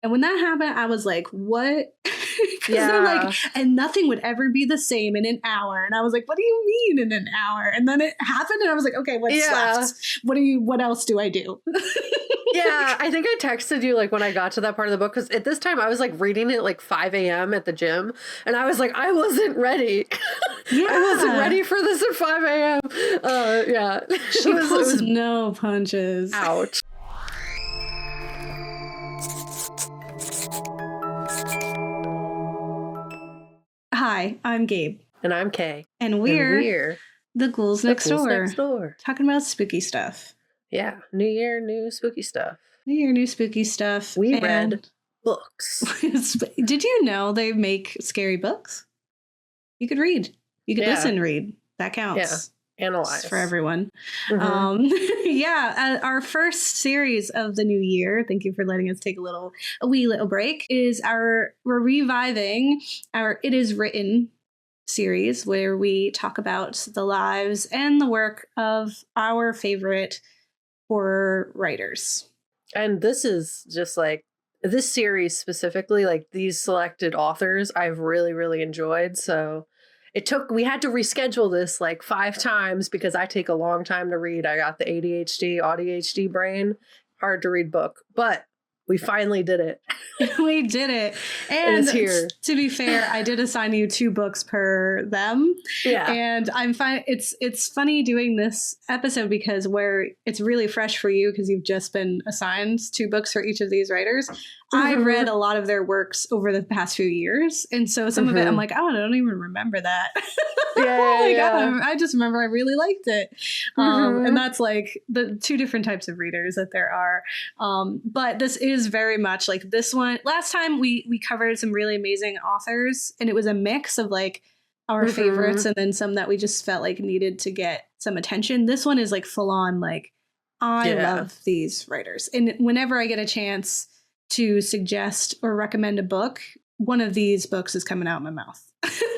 And when that happened, I was like, what? Because Yeah. they're like, and nothing would ever be the same in an hour. And I was like, what do you mean in an hour? And then it happened and I was like, okay, what's left? What else do I do? Yeah, I think I texted you like when I got to that part of the book, because at this time I was like reading it like 5 a.m. at the gym, and I was like, I wasn't ready. Yeah. I wasn't ready for this at 5 a.m. Yeah. She pulls no punches. Ouch. Hi, I'm Gabe. And I'm Kay. And we're the Ghouls Next Door. Talking about spooky stuff. Yeah. New year, new spooky stuff. New year, new spooky stuff. We read books. Did you know they make scary books? You could read. You could listen and read. That counts. Yeah. Analyze. It's for everyone. Mm-hmm. Our first series of the new year, thank you for letting us take a wee little break, we're reviving our It Is Written series, where we talk about the lives and the work of our favorite horror writers. And this is just like, this series specifically, like these selected authors I've really, really enjoyed. So we had to reschedule this like 5 times because I take a long time to read. I got the ADHD brain, hard to read book, but we finally did it. We did it. And it's here. To be fair, I did assign you 2 books per them. Yeah. And I'm fine. It's funny doing this episode because where it's really fresh for you because you've just been assigned 2 books for each of these writers. I read a lot of their works over the past few years. And so some of it, I'm like, oh, I don't even remember that. I just remember I really liked it. And that's like the 2 different types of readers that there are. But this is very much like this one. Last time we covered some really amazing authors, and it was a mix of like our favorites and then some that we just felt like needed to get some attention. This one is like full on like, I love these writers. And whenever I get a chance to suggest or recommend a book, one of these books is coming out of my mouth.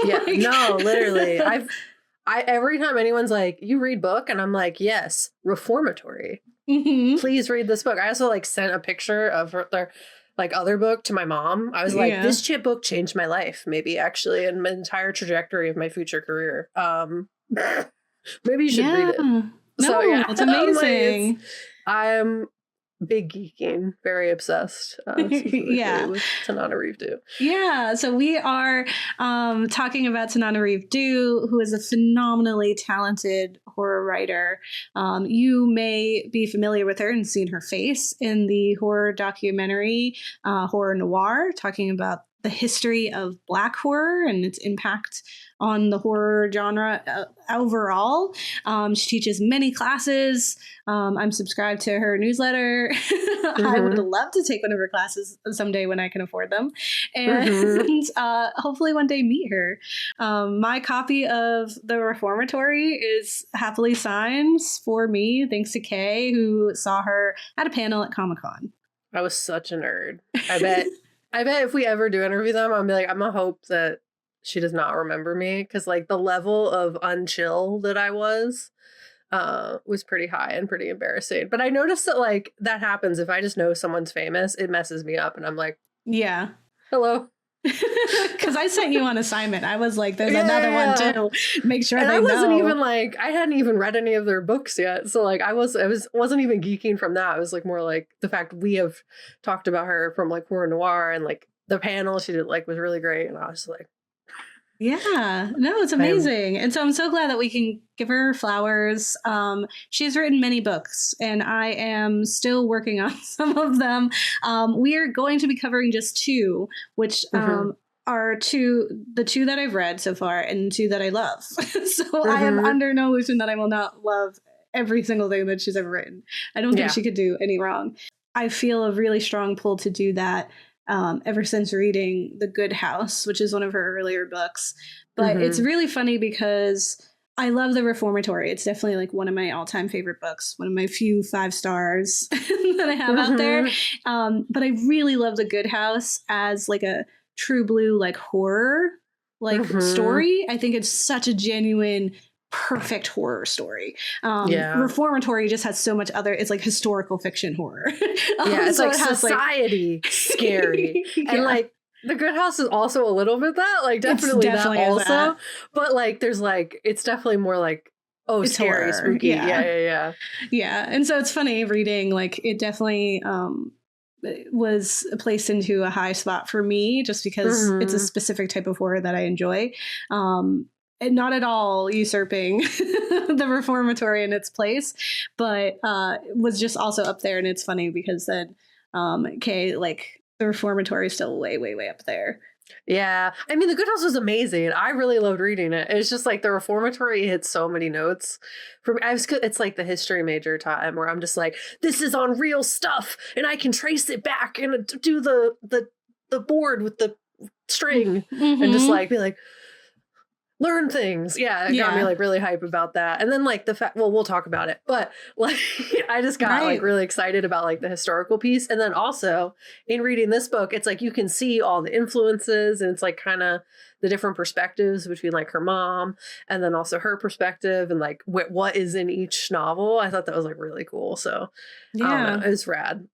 No, literally. I every time anyone's like, you read book? And I'm like, yes, reformatory. Please read this book. I also like sent a picture of their like other book to my mom. I was like, this book changed my life, maybe actually, and my entire trajectory of my future career. Maybe you should read it. No, it's amazing. I'm big geeking, very obsessed. With Tananarive Due. Yeah, so we are talking about Tananarive Due, who is a phenomenally talented horror writer. You may be familiar with her and seen her face in the horror documentary Horror Noir, talking about the history of Black horror and its impact on the horror genre overall. She teaches many classes. I'm subscribed to her newsletter. I would love to take one of her classes someday when I can afford them. And hopefully one day meet her. My copy of The Reformatory is happily signed for me, thanks to Kay, who saw her at a panel at Comic-Con. I was such a nerd. I bet if we ever do interview them, I'm gonna hope that she does not remember me, because like the level of unchill that I was pretty high and pretty embarrassing. But I noticed that like that happens if I just know someone's famous, it messes me up, and I'm like, hello. Because I sent you on assignment. I was like, there's another one too. Make sure. And I wasn't even like, I hadn't even read any of their books yet. So like I wasn't even geeking from that. It was like more like the fact we have talked about her from like Horror Noir, and like the panel she did like was really great. And I was like, it's amazing. And so I'm so glad that we can give her flowers. She's written many books, and I am still working on some of them. We are going to be covering just 2, which are the 2 that I've read so far and 2 that I love. So I am under no illusion that I will not love every single thing that she's ever written. I don't think she could do any wrong. I feel a really strong pull to do that. Ever since reading The Good House, which is one of her earlier books. But it's really funny because I love The Reformatory. It's definitely like one of my all-time favorite books, one of my few 5 stars that I have out there. But I really love The Good House as like a true blue like horror like story. I think it's such a genuine perfect horror story. Yeah. Reformatory just has so much other, it's like historical fiction horror. Yeah, it's so like it has, society scary. Yeah. And like The Good House is also a little bit that, like definitely that definitely also. that. But like there's like, it's definitely more like, oh, It's scary, horror. spooky. Yeah. Yeah. And so it's funny reading, like it definitely was placed into a high spot for me just because it's a specific type of horror that I enjoy. And not at all usurping the reformatory in its place, but was just also up there. And it's funny because then Kay, like the reformatory is still way, way, way up there. Yeah. I mean, The Good House was amazing. I really loved reading it. It's just like the reformatory hit so many notes. For me, it's like the history major time where I'm just like, this is on real stuff and I can trace it back and do the board with the string and just like be like, learn things. Yeah, it got me like really hype about that. And then like the fact, well, we'll talk about it, but like I just got like really excited about like the historical piece. And then also in reading this book, it's like you can see all the influences and it's like kind of the different perspectives between like her mom and then also her perspective and like what is in each novel. I thought that was like really cool. So I don't know, it was rad.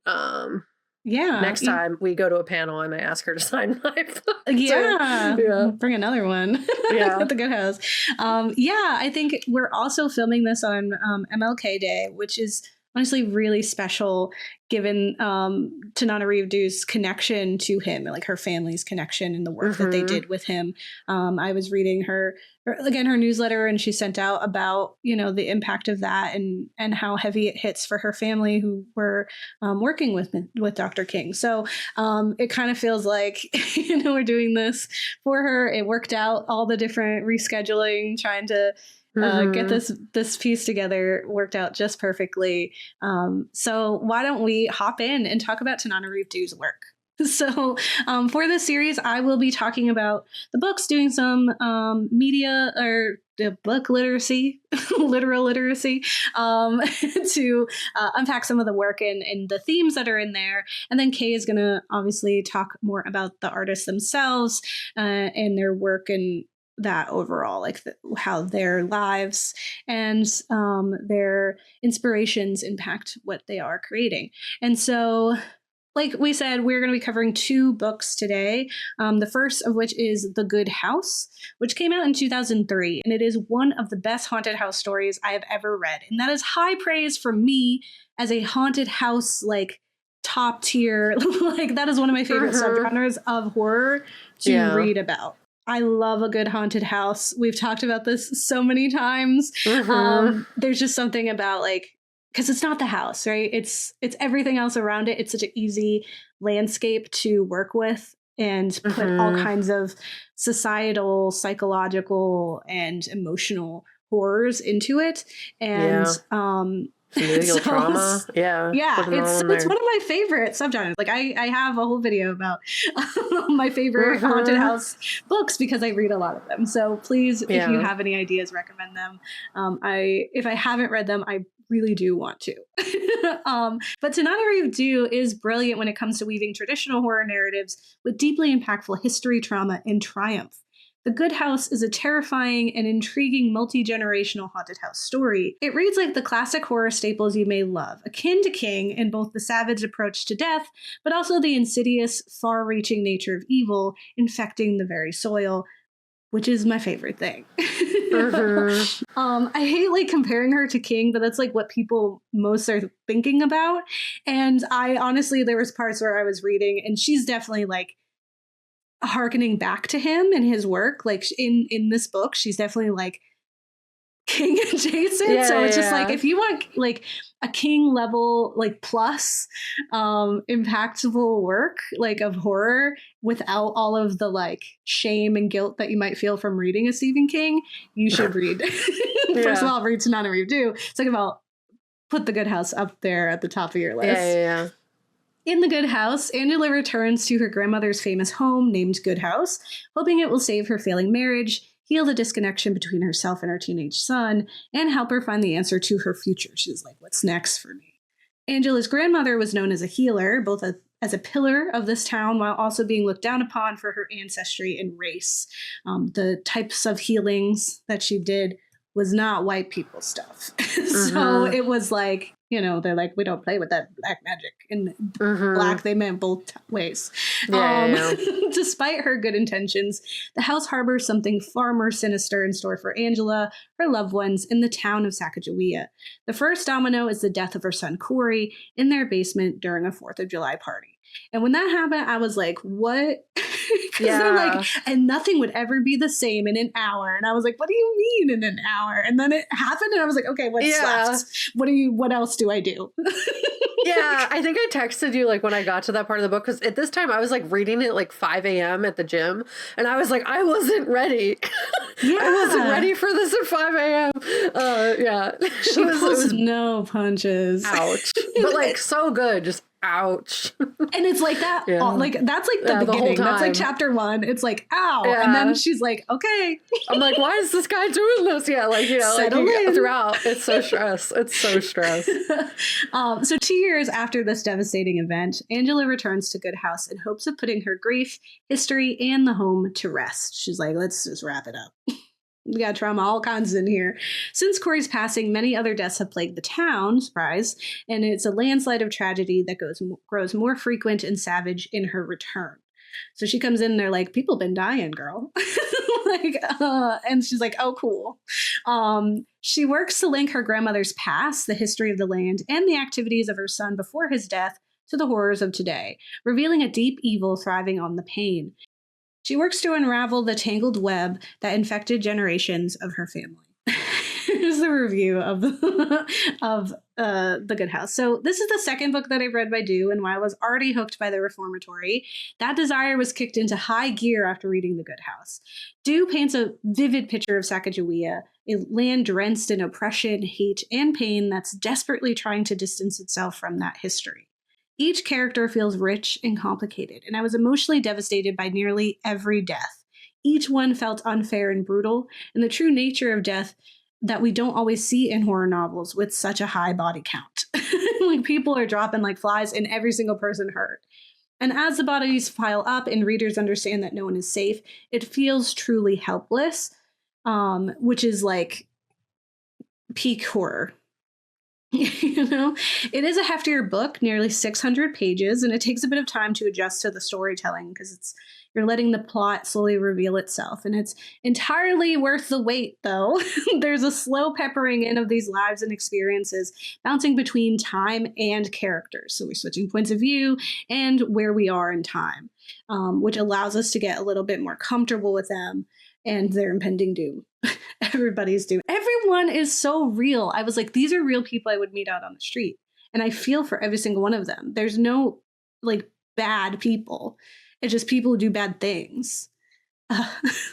Yeah. Next time we go to a panel, I may ask her to sign my book. Yeah. Yeah. Bring another one. Yeah. At the Good House. Yeah, I think we're also filming this on MLK Day, which is honestly really special given Tananarive Due's connection to him, like her family's connection and the work that they did with him. I was reading her newsletter, and she sent out about, you know, the impact of that and how heavy it hits for her family who were working with Dr. King. So it kind of feels like, you know, we're doing this for her. It worked out, all the different rescheduling, trying to get this piece together worked out just perfectly. So why don't we hop in and talk about Tananarive Due's work? So for this series, I will be talking about the books, doing some media or book literacy, literal literacy, to unpack some of the work and the themes that are in there. And then Kay is going to obviously talk more about the artists themselves and their work and that overall, like how their lives and their inspirations impact what they are creating. And so, like we said, we're going to be covering 2 books today. The first of which is The Good House, which came out in 2003. And it is one of the best haunted house stories I have ever read. And that is high praise from me as a haunted house, like top tier, like that is one of my favorite subgenres of horror to read about. I love a good haunted house. We've talked about this so many times. There's just something about like, because it's not the house, right? It's everything else around it. It's such an easy landscape to work with and put all kinds of societal, psychological, and emotional horrors into it. And familial trauma. Yeah. It's one of my favorite subgenres. Like I have a whole video about my favorite haunted house books because I read a lot of them. So please, if you have any ideas, recommend them. If I haven't read them, I really do want to. But Tananarive Due is brilliant when it comes to weaving traditional horror narratives with deeply impactful history, trauma, and triumph. The Good House is a terrifying and intriguing multi-generational haunted house story. It reads like the classic horror staples you may love, akin to King in both the savage approach to death, but also the insidious, far-reaching nature of evil infecting the very soil, which is my favorite thing. I hate like comparing her to King, but that's like what people most are thinking about. And I honestly, there was parts where I was reading, and she's definitely like harkening back to him and his work. Like in this book, she's definitely like King adjacent. So it's just like, if you want like a King level, like plus impactful work like of horror without all of the like shame and guilt that you might feel from reading a Stephen King, you should read. First of all, read Tananarive Due. Second of all, put The Good House up there at the top of your list. In The Good House, Angela returns to her grandmother's famous home named Good House, hoping it will save her failing marriage, heal the disconnection between herself and her teenage son, and help her find the answer to her future. She's like, what's next for me? Angela's grandmother was known as a healer, both as a pillar of this town while also being looked down upon for her ancestry and race. The types of healings that she did was not white people stuff. So it was like, you know, they're like, we don't play with that black magic. And black, they meant both ways. Despite her good intentions, the house harbors something far more sinister in store for Angela, her loved ones, in the town of Sacagawea. The first domino is the death of her son Corey in their basement during a 4th of July party. And when that happened, I was like, what? They're like, and nothing would ever be the same in an hour. And I was like, what do you mean in an hour? And then it happened and I was like, okay, what's left? What else do I do? Yeah, I think I texted you like when I got to that part of the book, because at this time I was like reading it like 5 a.m. at the gym, and I was like, I wasn't ready. I wasn't ready for this at 5 a.m. She was no punches. Ouch. But like so good, just ouch. And it's like that, like that's like the beginning. That's like chapter 1. It's like, ow. Yeah. And then she's like, okay. I'm like, why is this guy doing this? Yeah, like, you know, settle like in. Throughout. It's so stress. It's so stress. So 2 years after this devastating event, Angela returns to Good House in hopes of putting her grief, history, and the home to rest. She's like, let's just wrap it up. We got trauma, all kinds in here. Since Corey's passing, many other deaths have plagued the town, surprise, and it's a landslide of tragedy that grows more frequent and savage in her return. So she comes in and they're like, people been dying, girl. And she's like, oh, cool. She works to link her grandmother's past, the history of the land, and the activities of her son before his death to the horrors of today, revealing a deep evil thriving on the pain. She works to unravel the tangled web that infected generations of her family. Here's the review of The Good House. So this is the second book that I've read by Due, and while I was already hooked by The Reformatory, that desire was kicked into high gear after reading The Good House. Due paints a vivid picture of Sacagawea, a land drenched in oppression, hate, and pain that's desperately trying to distance itself from that history. Each character feels rich and complicated, and I was emotionally devastated by nearly every death. Each one felt unfair and brutal, and the true nature of death that we don't always see in horror novels with such a high body count. Like, people are dropping like flies and every single person hurt. And as the bodies pile up and readers understand that no one is safe, it feels truly helpless, which is like peak horror. You know, it is a heftier book, nearly 600 pages, and it takes a bit of time to adjust to the storytelling because you're letting the plot slowly reveal itself, and it's entirely worth the wait, though. There's a slow peppering in of these lives and experiences, bouncing between time and characters. So we're switching points of view and where we are in time, which allows us to get a little bit more comfortable with them and their impending doom. Everybody's doom. Everyone is so real. I was like, these are real people I would meet out on the street. And I feel for every single one of them. There's no like bad people. It's just people who do bad things.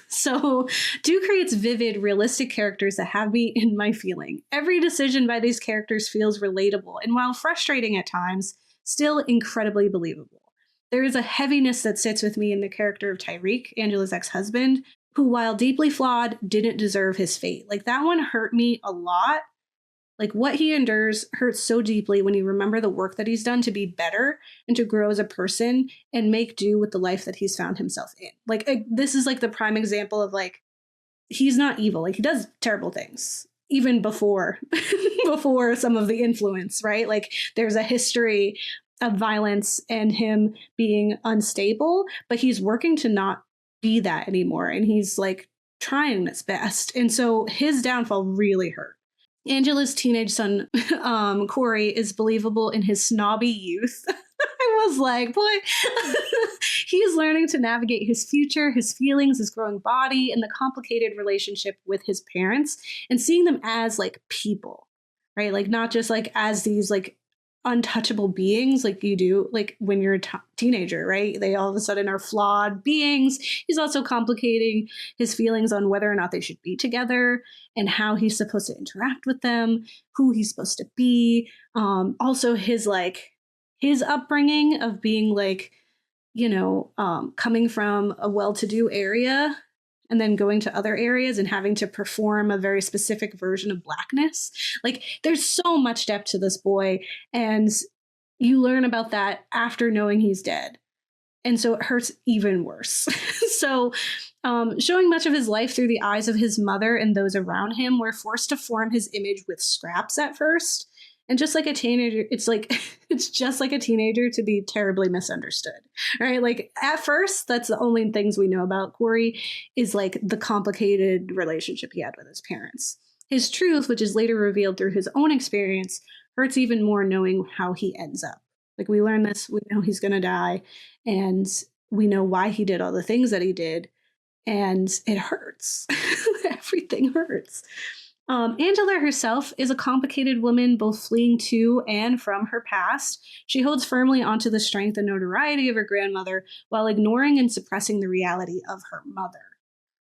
So Due creates vivid, realistic characters that have me in my feeling. Every decision by these characters feels relatable, and while frustrating at times, still incredibly believable. There is a heaviness that sits with me in the character of Tyreek, Angela's ex-husband, who, while deeply flawed, didn't deserve his fate. Like, that one hurt me a lot. Like, what he endures hurts so deeply when you remember the work that he's done to be better and to grow as a person and make do with the life that he's found himself in. Like, this is like the prime example of like, he's not evil. Like, he does terrible things even before before some of the influence, right? Like, there's a history of violence and him being unstable, but he's working to not be that anymore, and he's like trying his best, and so his downfall really hurt. Angela's teenage son Corey is believable in his snobby youth. I was like, boy. He's learning to navigate his future, his feelings, his growing body, and the complicated relationship with his parents, and seeing them as like people, right? Like, not just like as these like untouchable beings like you do like when you're a teenager, right? They all of a sudden are flawed beings. He's also complicating his feelings on whether or not they should be together and how he's supposed to interact with them, who he's supposed to be. Also his upbringing of being like, you know, coming from a well-to-do area and then going to other areas and having to perform a very specific version of Blackness. Like, there's so much depth to this boy, and you learn about that after knowing he's dead. And so it hurts even worse. So, showing much of his life through the eyes of his mother and those around him, we're forced to form his image with scraps at first. And just like a teenager, it's just like a teenager to be terribly misunderstood, right? Like at first, that's the only things we know about Corey is like the complicated relationship he had with his parents. His truth, which is later revealed through his own experience, hurts even more knowing how he ends up. Like we learn this, we know he's going to die, and we know why he did all the things that he did, and it hurts. Everything hurts. Angela herself is a complicated woman, both fleeing to and from her past. She holds firmly onto the strength and notoriety of her grandmother while ignoring and suppressing the reality of her mother,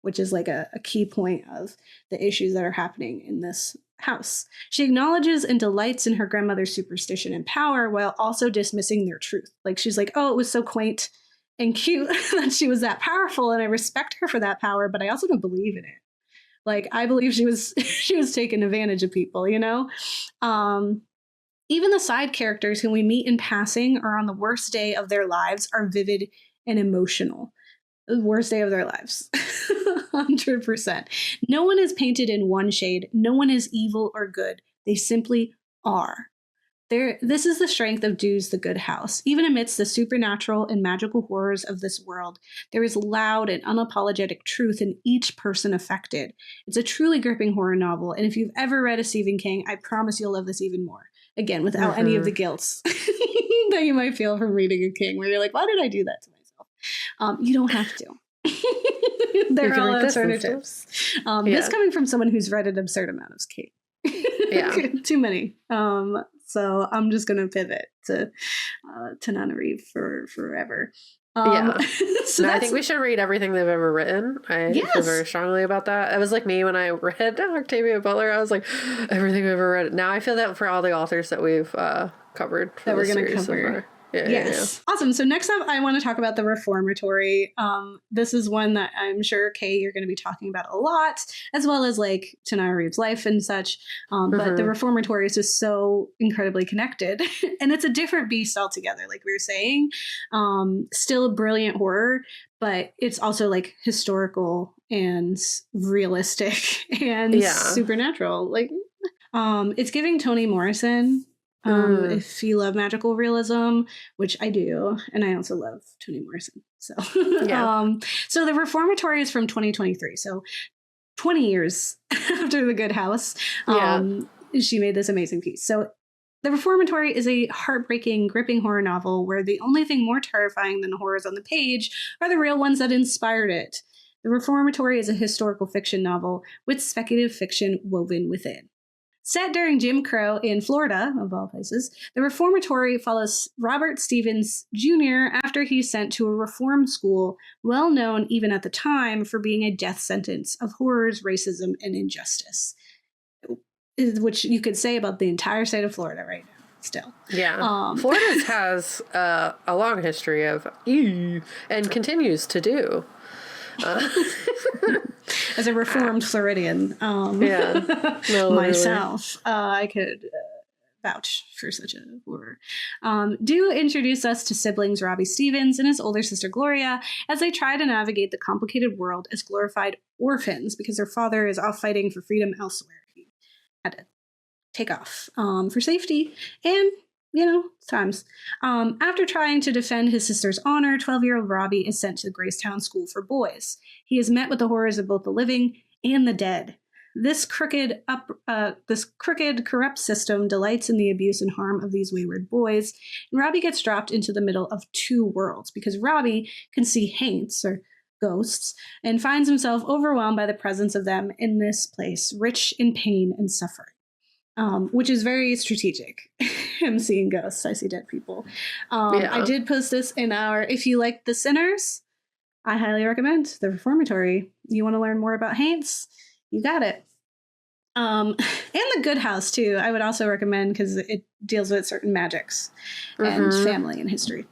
which is like a key point of the issues that are happening in this house. She acknowledges and delights in her grandmother's superstition and power while also dismissing their truth. Like she's like, oh, it was so quaint and cute that she was that powerful, and I respect her for that power, but I also don't believe in it. Like I believe she was taking advantage of people, you know? Even the side characters who we meet in passing or on the worst day of their lives are vivid and emotional. The worst day of their lives. 100%. No one is painted in one shade. No one is evil or good. They simply are. This is the strength of Due's The Good House. Even amidst the supernatural and magical horrors of this world, there is loud and unapologetic truth in each person affected. It's a truly gripping horror novel, and if you've ever read a Stephen King, I promise you'll love this even more. Again, without any of the guilt that you might feel from reading a King, where you're like, why did I do that to myself? You don't have to. There are all alternatives. This coming from someone who's read an absurd amount of King. Yeah. Too many. So I'm just going to pivot to Tananarive for forever. So I think we should read everything they've ever written. I feel very strongly about that. It was like me when I read Octavia Butler. I was like, everything we've ever read. Now I feel that for all the authors that we've covered. That we're going to cover. Yes. Awesome. So next up, I want to talk about the Reformatory. This is one that I'm sure, Kay, you're going to be talking about a lot, as well as like Tananarive's life and such. But the Reformatory is just so incredibly connected. And it's a different beast altogether, like we were saying. Still a brilliant horror, but it's also like historical and realistic and supernatural. Like it's giving Toni Morrison. If you love magical realism, which I do, and I also love Toni Morrison. So, so the Reformatory is from 2023. So 20 years after The Good House, she made this amazing piece. So the Reformatory is a heartbreaking, gripping horror novel where the only thing more terrifying than the horrors on the page are the real ones that inspired it. The Reformatory is a historical fiction novel with speculative fiction woven within. Set during Jim Crow in Florida, of all places, the Reformatory follows Robert Stevens Jr. after he's sent to a reform school, well known even at the time for being a death sentence of horrors, racism, and injustice, which you could say about the entire state of Florida right now. Still. Yeah. Florida has a long history of and continues to do. As a reformed Floridian, myself, I could vouch for such a horror. Due introduce us to siblings Robbie Stevens and his older sister Gloria as they try to navigate the complicated world as glorified orphans because their father is off fighting for freedom elsewhere. He had to take off for safety and times. After trying to defend his sister's honor, 12-year-old Robbie is sent to the Gracetown School for Boys. He is met with the horrors of both the living and the dead. This crooked, corrupt system delights in the abuse and harm of these wayward boys, and Robbie gets dropped into the middle of two worlds because Robbie can see haints, or ghosts, and finds himself overwhelmed by the presence of them in this place, rich in pain and suffering. Which is very strategic. Him seeing ghosts. I see dead people. I did post this in our If You Like the Sinners, I highly recommend the Reformatory. You want to learn more about haints? You got it. And The Good House, too, I would also recommend because it deals with certain magics and family and history.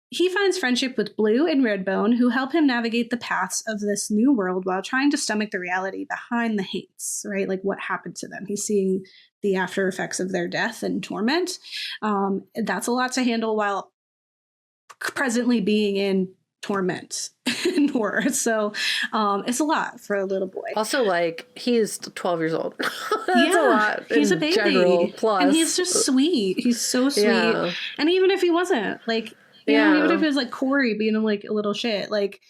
He finds friendship with Blue and Redbone, who help him navigate the paths of this new world while trying to stomach the reality behind the hates, right? Like what happened to them. He's seeing the after effects of their death and torment. That's a lot to handle while presently being in torment and horror. So it's a lot for a little boy. Also, like, he's 12 years old. That's yeah, a lot. He's a baby. General, plus. And he's just sweet. He's so sweet. Yeah. And even if he wasn't, like, you know, even if it was like Corey being like a little shit, like,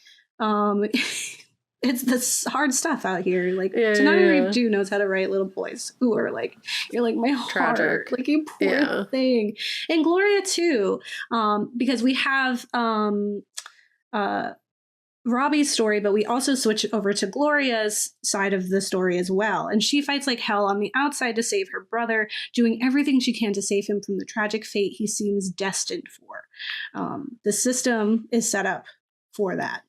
it's this hard stuff out here. Like, Tananarive Due knows how to write little boys who are like, you're like, my heart, like, you poor thing. And Gloria too, because we have Robbie's story, but we also switch over to Gloria's side of the story as well. And she fights like hell on the outside to save her brother, doing everything she can to save him from the tragic fate he seems destined for. The system is set up for that.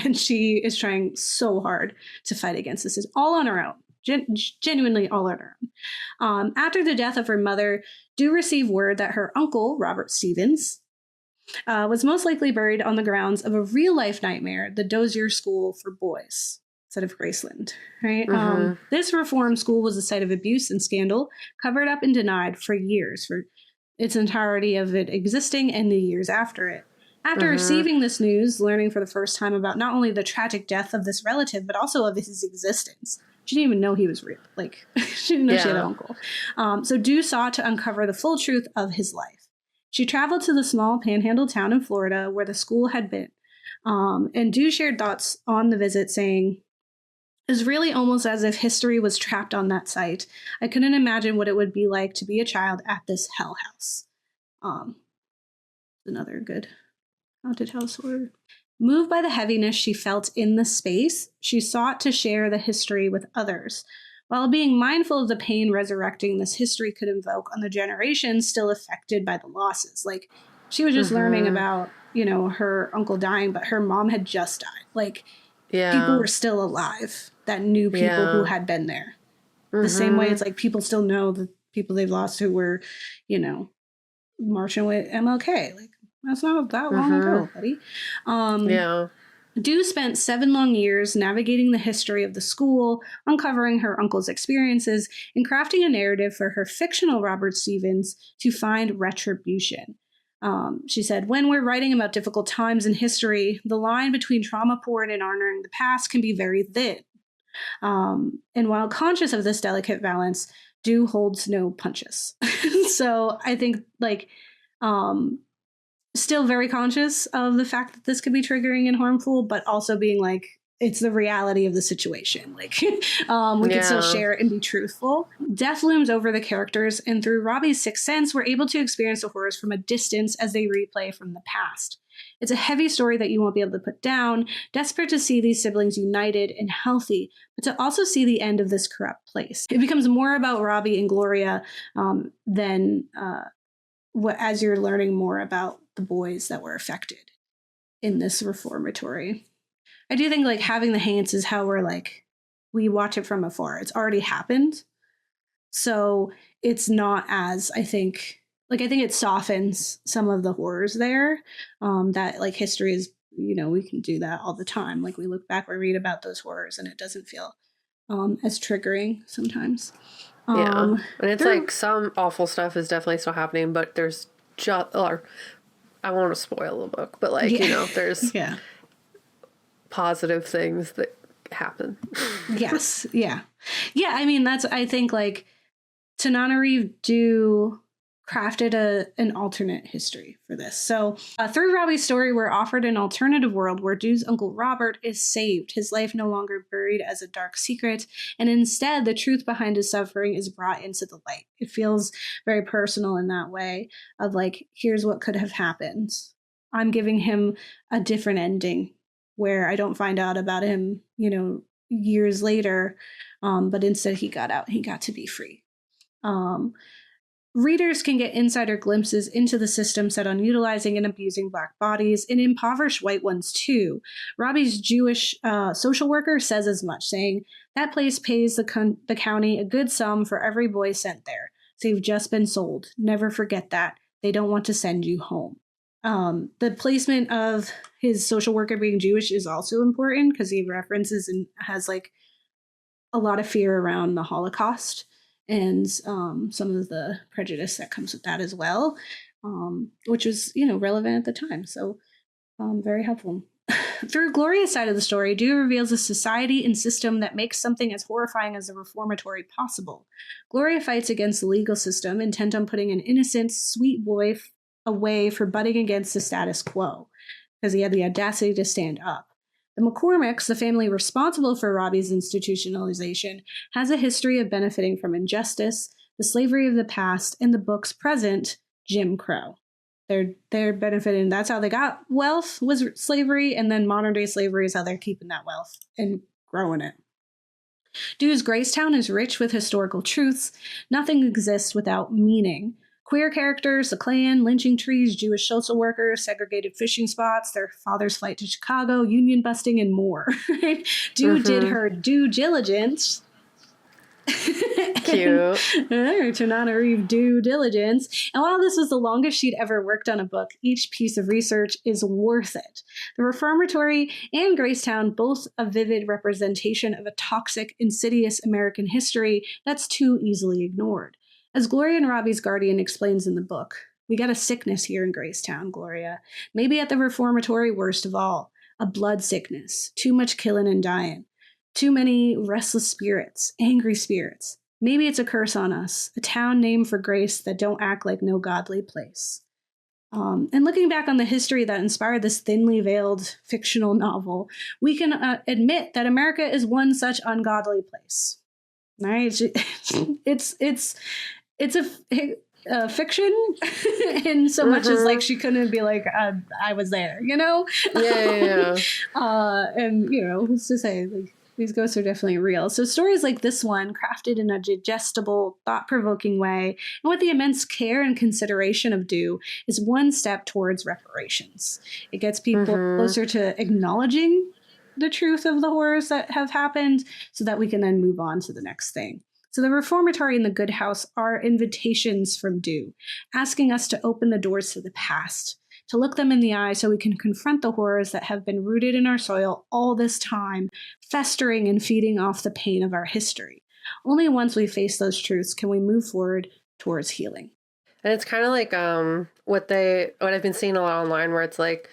And she is trying so hard to fight against this, is all on her own. Genuinely all on her own. After the death of her mother, Due received word that her uncle, Robert Stevens, was most likely buried on the grounds of a real-life nightmare, the Dozier School for Boys, instead of Graceland. Right? This reform school was a site of abuse and scandal, covered up and denied for years, for its entirety of it existing and the years after it. After receiving this news, learning for the first time about not only the tragic death of this relative, but also of his existence. She didn't even know he was real. Like, she didn't know she had an uncle. So Due sought to uncover the full truth of his life. She traveled to the small panhandle town in Florida where the school had been. And Due shared thoughts on the visit, saying, "It was really almost as if history was trapped on that site. I couldn't imagine what it would be like to be a child at this hell house." Another good haunted house horror. Moved by the heaviness she felt in the space, she sought to share the history with others, while being mindful of the pain resurrecting this history could invoke on the generations still affected by the losses. Like, she was just learning about, you know, her uncle dying, but her mom had just died. Like, people were still alive that knew people who had been there. The same way it's like people still know the people they've lost who were, you know, marching with MLK. Like, that's not that long ago, buddy. Due spent 7 long years navigating the history of the school, uncovering her uncle's experiences, and crafting a narrative for her fictional Robert Stevens to find retribution. She said, "When we're writing about difficult times in history, the line between trauma porn and honoring the past can be very thin. And while conscious of this delicate balance, Due holds no punches." So I think, like, still very conscious of the fact that this could be triggering and harmful, but also being like, it's the reality of the situation. Like, we can still share it and be truthful. Death looms over the characters, and through Robbie's sixth sense, we're able to experience the horrors from a distance as they replay from the past. It's a heavy story that you won't be able to put down, desperate to see these siblings united and healthy, but to also see the end of this corrupt place. It becomes more about Robbie and Gloria than as you're learning more about the boys that were affected in this reformatory. I do think, like, having the Haints is how we're like, we watch it from afar. It's already happened. So it's not as, I think it softens some of the horrors there. That, like, history is, you know, we can do that all the time. Like, we look back, we read about those horrors, and it doesn't feel as triggering sometimes. And it's like some awful stuff is definitely still happening, but there's I won't want to spoil the book, but, like, you know, there's positive things that happen. Yes. Yeah. Yeah. I mean, I think, like, Tananarive Due crafted an alternate history for this. So through Robbie's story, we're offered an alternative world where Due's uncle Robert is saved, his life no longer buried as a dark secret, and instead the truth behind his suffering is brought into the light. It feels very personal in that way of, like, here's what could have happened. I'm giving him a different ending where I don't find out about him, you know, years later, but instead he got out, he got to be free. Readers can get insider glimpses into the system set on utilizing and abusing Black bodies, and impoverished white ones too. Robbie's Jewish social worker says as much, saying, "That place pays the county a good sum for every boy sent there. So you've just been sold. Never forget that. They don't want to send you home." The placement of his social worker being Jewish is also important because he references and has, like, a lot of fear around the Holocaust and some of the prejudice that comes with that as well. which was, relevant at the time. So very helpful. Through Gloria's side of the story, Due reveals a society and system that makes something as horrifying as a reformatory possible. Gloria fights against the legal system, intent on putting an innocent, sweet boy away for butting against the status quo, because he had the audacity to stand up. The McCormicks, the family responsible for Robbie's institutionalization, has a history of benefiting from injustice, the slavery of the past, and the book's present, Jim Crow. They're benefiting. That's how they got wealth, was slavery, and then modern day slavery is how they're keeping that wealth and growing it. Due's Gracetown is rich with historical truths. Nothing exists without meaning. Queer characters, the Klan, lynching trees, Jewish social workers, segregated fishing spots, their father's flight to Chicago, union busting, and more. Due did her due diligence. Cute. Tananarive Due diligence. And while this was the longest she'd ever worked on a book, each piece of research is worth it. The Reformatory and Gracetown, both a vivid representation of a toxic, insidious American history that's too easily ignored. As Gloria and Robbie's guardian explains in the book, we got a sickness here in Gracetown, Gloria. Maybe at the Reformatory, worst of all, a blood sickness, too much killing and dying. Too many restless spirits, angry spirits. Maybe it's a curse on us, a town named for grace that don't act like no godly place. And looking back on the history that inspired this thinly veiled fictional novel, we can admit that America is one such ungodly place. Right? It's a fiction in so much as like she couldn't be like I was there, Yeah. And who's to say, like, these ghosts are definitely real. So stories like this one, crafted in a digestible, thought-provoking way, and with the immense care and consideration of Due, is one step towards reparations. It gets people closer to acknowledging the truth of the horrors that have happened so that we can then move on to the next thing. So the Reformatory and the Good House are invitations from Due, asking us to open the doors to the past, to look them in the eye so we can confront the horrors that have been rooted in our soil all this time, festering and feeding off the pain of our history. Only once we face those truths can we move forward towards healing. And it's kind of like what I've been seeing a lot online, where it's like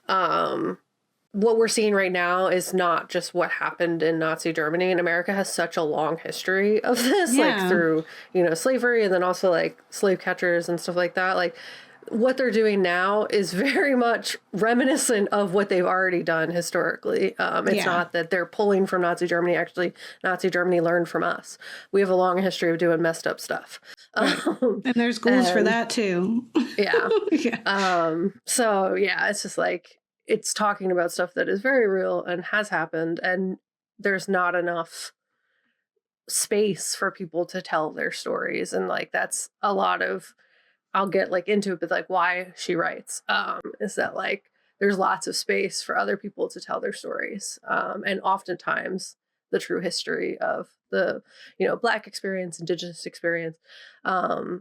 what we're seeing right now is not just what happened in Nazi Germany. And America has such a long history of this, like through, slavery, and then also like slave catchers and stuff like that. Like, what they're doing now is very much reminiscent of what they've already done historically. It's not that they're pulling from Nazi Germany. Actually, Nazi Germany learned from us. We have a long history of doing messed up stuff. Right. And there's Ghouls for that too. Yeah. So yeah, it's just like, it's talking about stuff that is very real and has happened. And there's not enough space for people to tell their stories. And like, that's a lot of, I'll get like into it, but like why she writes, is that like there's lots of space for other people to tell their stories. And oftentimes the true history of the, Black experience, Indigenous experience,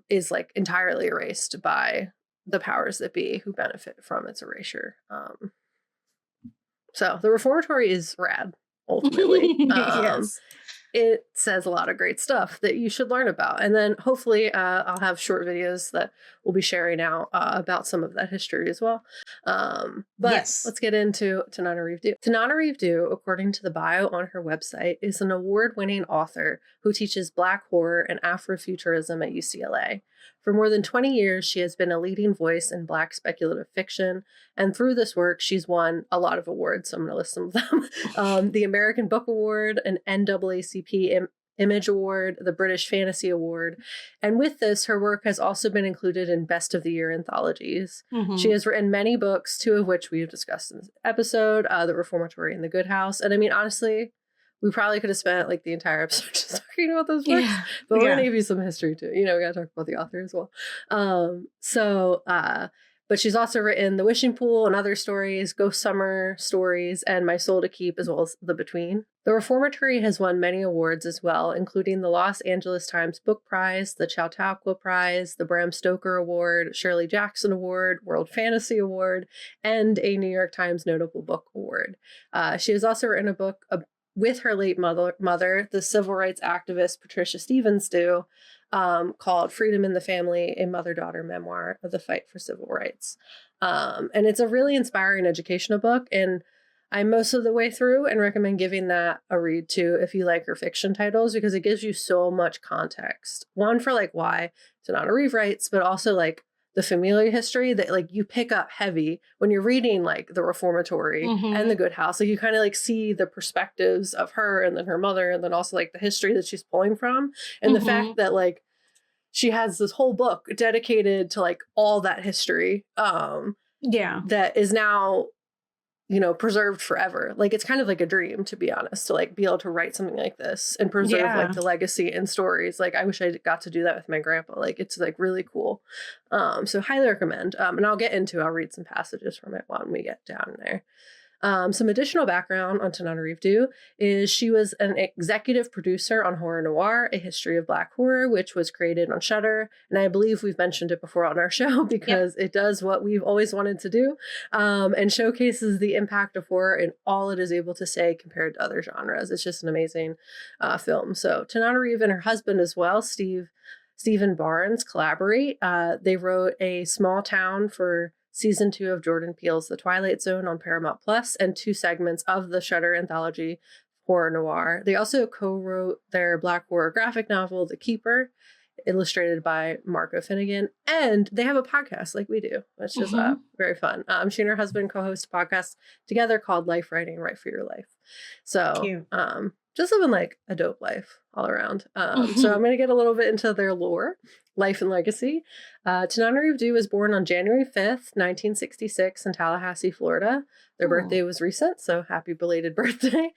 is like entirely erased by the powers that be who benefit from its erasure. So the Reformatory is rad, ultimately. Yes. It says a lot of great stuff that you should learn about. And then hopefully I'll have short videos that we'll be sharing out about some of that history as well. But let's get into Tananarive Due. Tananarive Due, according to the bio on her website, is an award-winning author who teaches Black horror and Afrofuturism at UCLA. For more than 20 years, she has been a leading voice in Black speculative fiction, and through this work, she's won a lot of awards, so I'm going to list some of them. The American Book Award, an NAACP Image Award, the British Fantasy Award, and with this, her work has also been included in Best of the Year anthologies. She has written many books, two of which we have discussed in this episode, The Reformatory and The Good House, and I mean, honestly, we probably could have spent like the entire episode just talking about those books, but we're going to give you some history too. We got to talk about the author as well. But she's also written The Wishing Pool and Other Stories, Ghost Summer Stories, and My Soul to Keep, as well as The Between. The Reformatory has won many awards as well, including the Los Angeles Times Book Prize, the Chautauqua Prize, the Bram Stoker Award, Shirley Jackson Award, World Fantasy Award, and a New York Times Notable Book Award. She has also written a book with her late mother, the civil rights activist Patricia Stevens Due, called Freedom in the Family, a Mother-Daughter Memoir of the Fight for Civil Rights. And it's a really inspiring educational book. And I'm most of the way through and recommend giving that a read too if you like her fiction titles, because it gives you so much context. One, for like why Tananarive writes, but also like the familial history that like you pick up heavy when you're reading like the Reformatory and the Good House. Like you kind of like see the perspectives of her and then her mother and then also like the history that she's pulling from. And the fact that like she has this whole book dedicated to like all that history that is now, you know, preserved forever. Like it's kind of like a dream, to be honest, to like be able to write something like this and preserve like the legacy and stories. Like I wish I got to do that with my grandpa. Like it's like really cool. So highly recommend. And I'll read some passages from it when we get down there. Some additional background on Tananarive Due is she was an executive producer on Horror Noir, A History of Black Horror, which was created on Shudder. And I believe we've mentioned it before on our show because it does what we've always wanted to do and showcases the impact of horror in all it is able to say compared to other genres. It's just an amazing film. So Tananarive and her husband as well, Stephen Barnes, collaborate. They wrote A Small Town for Season 2 of Jordan Peele's The Twilight Zone on Paramount Plus, and 2 segments of the Shudder anthology Horror Noir. They also co-wrote their Black horror graphic novel, The Keeper, illustrated by Marco Finnegan, and they have a podcast like we do, which is very fun. She and her husband co-host a podcast together called Life Writing, Write for Your Life. So just living like a dope life all around. So I'm going to get a little bit into their lore, life and legacy. Tananarive Due was born on January 5th, 1966 in Tallahassee, Florida. Their birthday was recent, so happy belated birthday.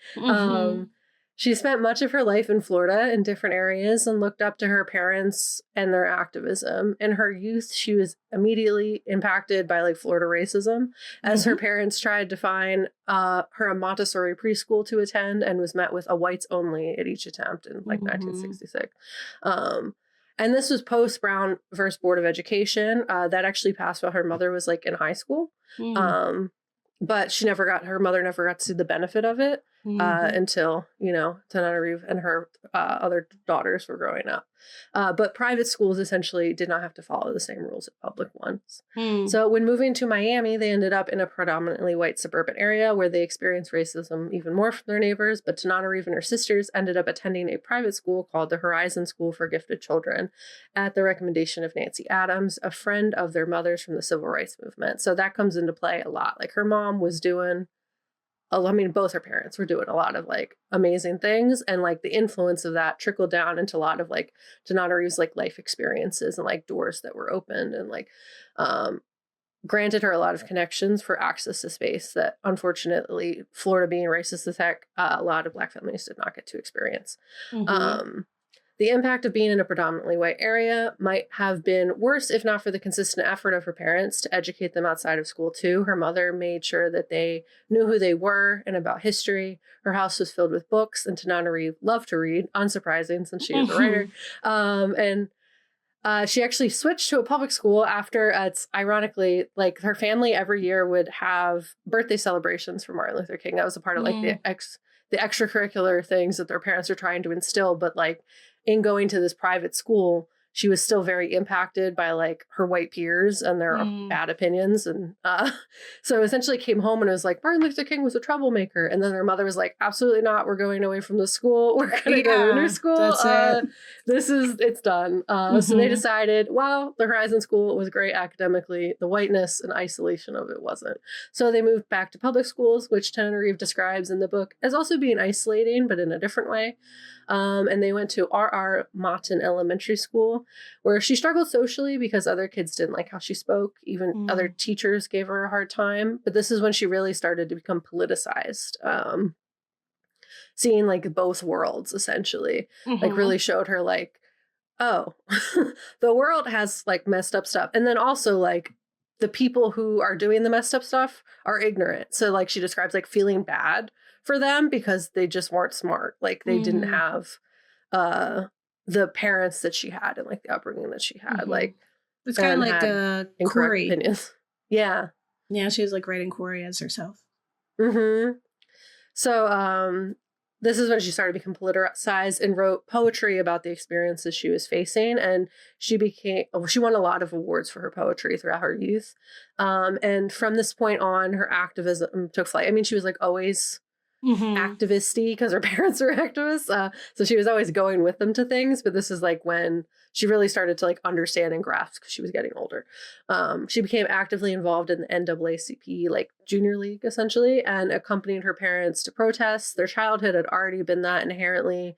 She spent much of her life in Florida in different areas and looked up to her parents and their activism. In her youth, she was immediately impacted by like Florida racism as her parents tried to find her a Montessori preschool to attend and was met with a whites only at each attempt in like 1966. And this was post Brown versus Board of Education that actually passed while her mother was like in high school. But her mother never got to see the benefit of it until, you know, Tananarive and her other daughters were growing up. But private schools essentially did not have to follow the same rules as public ones. So when moving to Miami, they ended up in a predominantly white suburban area where they experienced racism even more from their neighbors. But Tananarive and her sisters ended up attending a private school called the Horizon School for Gifted Children at the recommendation of Nancy Adams, a friend of their mother's from the civil rights movement. So that comes into play a lot. Like her mom was doing both her parents were doing a lot of like amazing things, and like the influence of that trickled down into a lot of like Tananarive's like life experiences and like doors that were opened and like granted her a lot of connections for access to space that unfortunately, Florida being racist as heck, a lot of Black families did not get to experience. The impact of being in a predominantly white area might have been worse if not for the consistent effort of her parents to educate them outside of school too. Her mother made sure that they knew who they were and about history. Her house was filled with books, and Tananarive loved to read, unsurprising since she is a writer. She actually switched to a public school after, it's ironically, like her family every year would have birthday celebrations for Martin Luther King. That was a part of like the extracurricular things that their parents are trying to instill, but like in going to this private school, she was still very impacted by like her white peers and their bad opinions. And so essentially came home and was like, Martin Luther King was a troublemaker. And then her mother was like, absolutely not. We're going away from the school. We're going to go to a new school. It's done. So they decided, well, the Horizon School was great academically. The whiteness and isolation of it wasn't. So they moved back to public schools, which Tananarive describes in the book as also being isolating, but in a different way. And they went to R.R. Motton Elementary School, where she struggled socially because other kids didn't like how she spoke. Even other teachers gave her a hard time. But this is when she really started to become politicized. Seeing like both worlds, essentially, like really showed her like, oh, the world has like messed up stuff. And then also like the people who are doing the messed up stuff are ignorant. So like she describes like feeling bad for them because they just weren't smart. Like they didn't have the parents that she had and like the upbringing that she had. Like it's kind of like a Corey opinions. Yeah. Yeah, she was like writing Corey as herself. So this is when she started to become politicized and wrote poetry about the experiences she was facing. And she won a lot of awards for her poetry throughout her youth. And from this point on, her activism took flight. I mean, she was like always activist-y because her parents were activists. So she was always going with them to things. But this is like when she really started to like understand and grasp because she was getting older. She became actively involved in the NAACP, like junior league essentially, and accompanied her parents to protests. Their childhood had already been that inherently.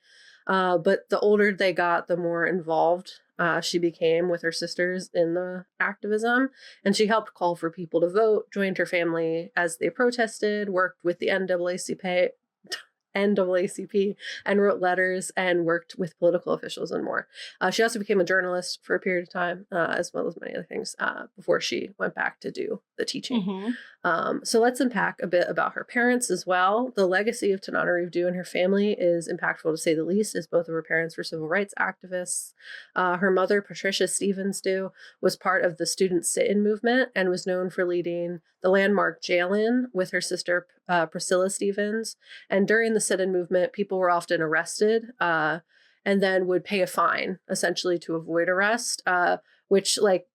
But the older they got, the more involved she became with her sisters in the activism. And she helped call for people to vote, joined her family as they protested, worked with the NAACP, and wrote letters and worked with political officials and more. She also became a journalist for a period of time, as well as many other things, before she went back to do the teaching. So let's unpack a bit about her parents as well. The legacy of Tananarive Due and her family is impactful to say the least, as both of her parents were civil rights activists. Her mother, Patricia Stevens Due, was part of the student sit-in movement and was known for leading the landmark jail-in with her sister, Priscilla Stevens. And during the sit-in movement, people were often arrested and then would pay a fine, essentially, to avoid arrest, which, like,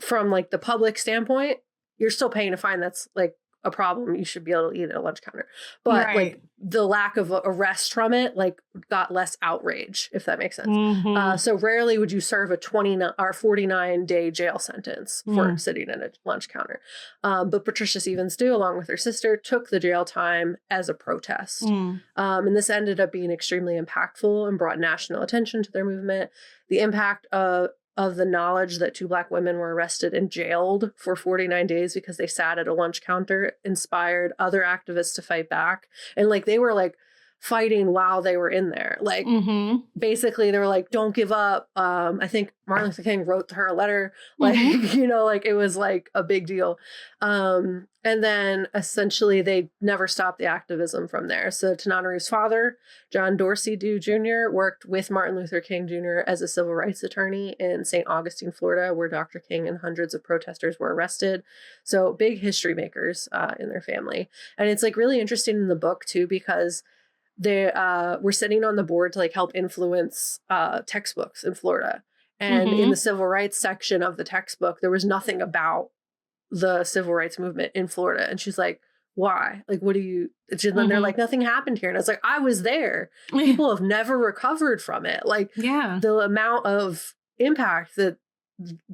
from, like, the public standpoint, you're still paying a fine. That's, like, a problem. You should be able to eat at a lunch counter. But, like, the lack of arrest from it, like, got less outrage, if that makes sense. So rarely would you serve a 29 or 49-day jail sentence for sitting at a lunch counter. But Patricia Stevens Due, along with her sister, took the jail time as a protest. And this ended up being extremely impactful and brought national attention to their movement. The impact of the knowledge that 2 Black women were arrested and jailed for 49 days because they sat at a lunch counter inspired other activists to fight back. And like they were like fighting while they were in there. Like basically they were like, don't give up. I think Martin Luther King wrote her a letter. Like, you know, like it was like a big deal. And then essentially they never stopped the activism from there. So Tananarive's father, John Dorsey Due Jr., worked with Martin Luther King Jr. as a civil rights attorney in St. Augustine, Florida, where Dr. King and hundreds of protesters were arrested. So big history makers in their family. And it's like really interesting in the book too, because they were sitting on the board to like help influence textbooks in Florida. And in the civil rights section of the textbook, there was nothing about the civil rights movement in Florida. And she's like, why? Like, what do you, then they're like, nothing happened here. And it's like, I was there. People have never recovered from it. Like the amount of impact that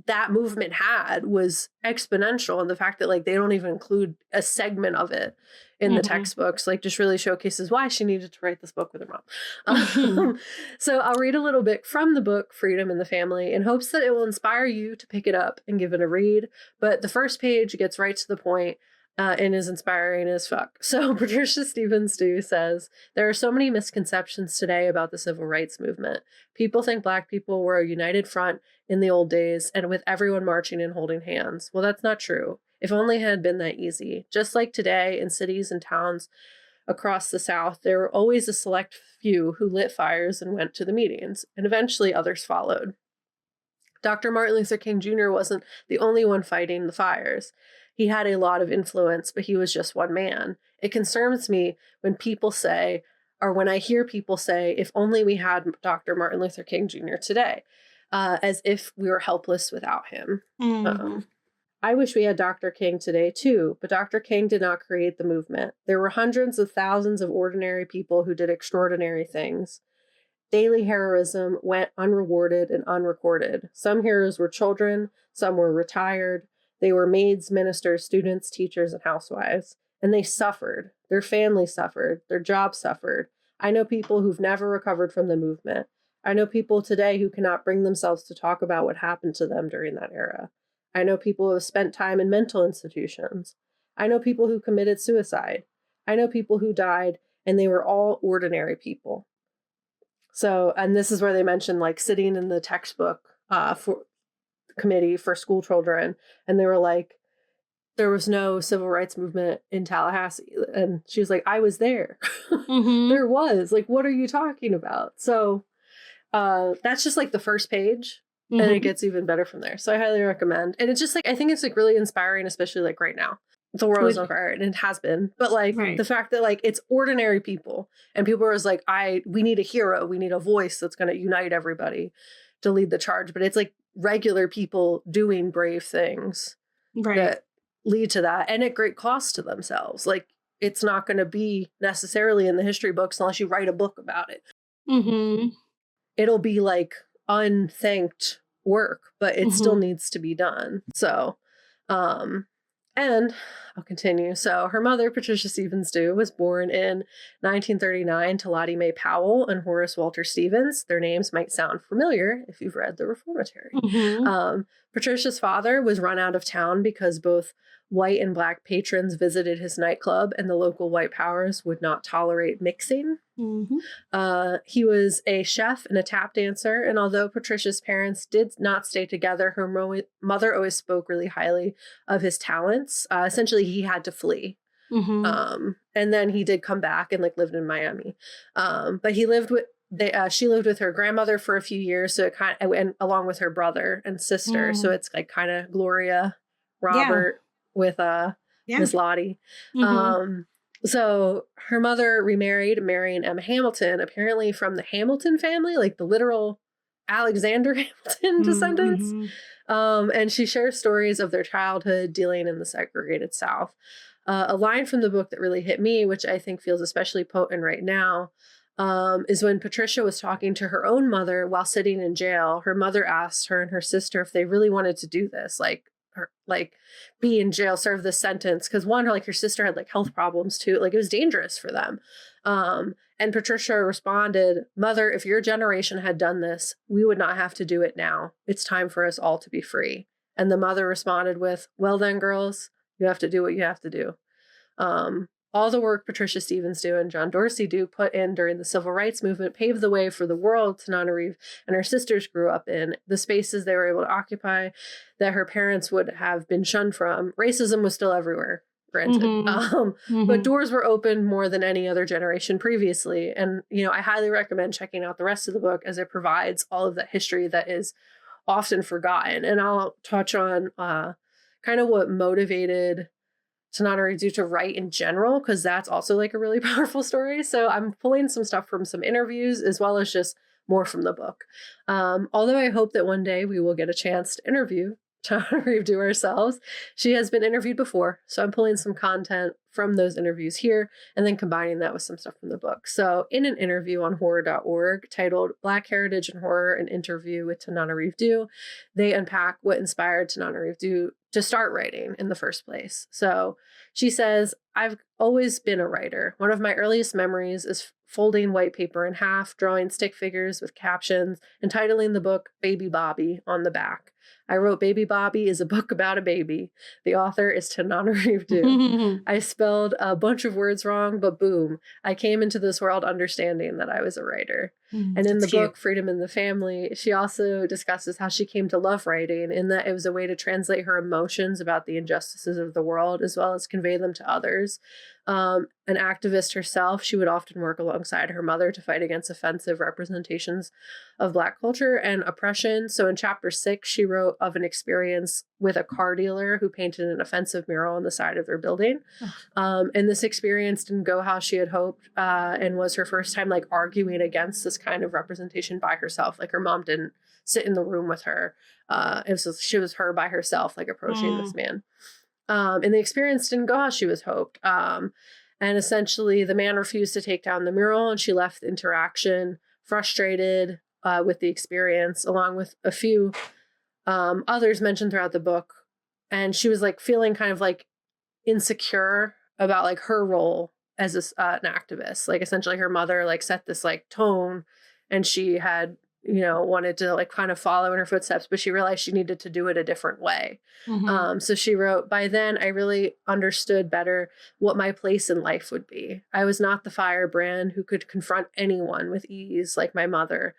that movement had was exponential. And the fact that like, they don't even include a segment of it in the textbooks, like just really showcases why she needed to write this book with her mom. So I'll read a little bit from the book, Freedom in the Family, in hopes that it will inspire you to pick it up and give it a read. But the first page gets right to the point and is inspiring as fuck. So Patricia Stevens Due says, there are so many misconceptions today about the civil rights movement. People think Black people were a united front in the old days and with everyone marching and holding hands. Well, that's not true. If only it had been that easy. Just like today in cities and towns across the South, there were always a select few who lit fires and went to the meetings, and eventually others followed. Dr. Martin Luther King Jr. wasn't the only one fighting the fires. He had a lot of influence, but he was just one man. It concerns me when people say, or when I hear people say, if only we had Dr. Martin Luther King Jr. today, as if we were helpless without him. I wish we had Dr. King today too, but Dr. King did not create the movement. There were hundreds of thousands of ordinary people who did extraordinary things. Daily heroism went unrewarded and unrecorded. Some heroes were children, some were retired. They were maids, ministers, students, teachers, and housewives. And they suffered. Their families suffered. Their jobs suffered. I know people who've never recovered from the movement. I know people today who cannot bring themselves to talk about what happened to them during that era. I know people who have spent time in mental institutions. I know people who committed suicide. I know people who died, and they were all ordinary people. So, and this is where they mentioned like sitting in the textbook for committee for school children, and they were like, there was no civil rights movement in Tallahassee. And she was like, I was there. There was. Like, what are you talking about? So that's just like the first page. And it gets even better from there. So I highly recommend. And it's just like, I think it's like really inspiring, especially like right now. the world is on fire, and it has been. But like the fact that like it's ordinary people, and people are like, we need a hero, we need a voice that's going to unite everybody to lead the charge. But it's like regular people doing brave things that lead to that, and at great cost to themselves. Like it's not going to be necessarily in the history books unless you write a book about it. Mm-hmm. It'll be like unthanked work, but it still needs to be done. So, and I'll continue. So her mother, Patricia Stevens Due, was born in 1939 to Lottie Mae Powell and Horace Walter Stevens. Their names might sound familiar if you've read The Reformatory. Patricia's father was run out of town because both white and black patrons visited his nightclub, and the local white powers would not tolerate mixing. He was a chef and a tap dancer, and although Patricia's parents did not stay together, her mother always spoke really highly of his talents. Essentially, he had to flee. And then he did come back and like lived in Miami. But he lived with she lived with her grandmother for a few years, so it kind of went along with her brother and sister. So it's like kind of Gloria, Robert with Miss Lottie. So her mother remarried, marrying Emma Hamilton, apparently from the Hamilton family, like the literal Alexander Hamilton descendants. And she shares stories of their childhood dealing in the segregated South. A line from the book that really hit me, which I think feels especially potent right now, is when Patricia was talking to her own mother while sitting in jail. Her mother asked her and her sister if they really wanted to do this, like be in jail, serve this sentence. Because one, her sister had like health problems too. Like it was dangerous for them. And Patricia responded, "Mother, if your generation had done this, we would not have to do it now. It's time for us all to be free." And the mother responded with, "Well then, girls, you have to do what you have to do." All the work Patricia Stevens Due and John Dorsey Due put in during the civil rights movement paved the way for the world Tananarive and her sisters grew up in, the spaces they were able to occupy that her parents would have been shunned from. Racism was still everywhere, granted. But doors were opened more than any other generation previously. And, I highly recommend checking out the rest of the book, as it provides all of that history that is often forgotten. And I'll touch on kind of what motivated Tananarive Due to write in general, because that's also like a really powerful story. So I'm pulling some stuff from some interviews as well as just more from the book. Although I hope that one day we will get a chance to interview Tananarive Due ourselves. She has been interviewed before, so I'm pulling some content from those interviews here and then combining that with some stuff from the book. So in an interview on horror.org titled Black Heritage and Horror, an interview with Tananarive Due, they unpack what inspired Tananarive Due to start writing in the first place. So she says, "I've always been a writer. One of my earliest memories is folding white paper in half, drawing stick figures with captions, and titling the book Baby Bobby on the back. I wrote Baby Bobby is a book about a baby. The author is Tananarive Due. I spelled a bunch of words wrong, but boom, I came into this world understanding that I was a writer." And in the book, Freedom in the Family, she also discusses how she came to love writing, in that it was a way to translate her emotions about the injustices of the world, as well as convey them to others. An activist herself, she would often work alongside her mother to fight against offensive representations of Black culture and oppression. So in chapter 6, she wrote of an experience with a car dealer who painted an offensive mural on the side of their building. And this experience didn't go how she had hoped, and was her first time arguing against this kind of representation by herself. Like her mom didn't sit in the room with her. She was her by herself, approaching this man. And the experience didn't go how she was hoped. And essentially the man refused to take down the mural, and she left the interaction frustrated with the experience, along with a few others mentioned throughout the book. And she was feeling kind of insecure about her role as an activist. Essentially her mother set this tone, and she had wanted to kind of follow in her footsteps, but she realized she needed to do it a different way. So she wrote, "By then, I really understood better what my place in life would be. I was not the firebrand who could confront anyone with ease like my mother.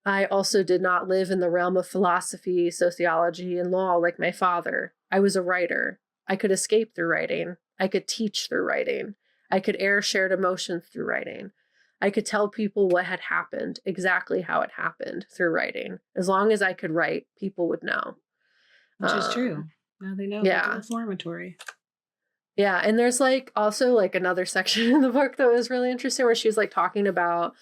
I also did not live in the realm of philosophy, sociology, and law like my father. I was a writer. I could escape through writing. I could teach through writing. I could air shared emotions through writing. I could tell people what had happened, exactly how it happened, through writing. As long as I could write, people would know." Which is true. Now they know about the reformatory. Yeah. And there's like also like another section in the book that was really interesting where she was like talking about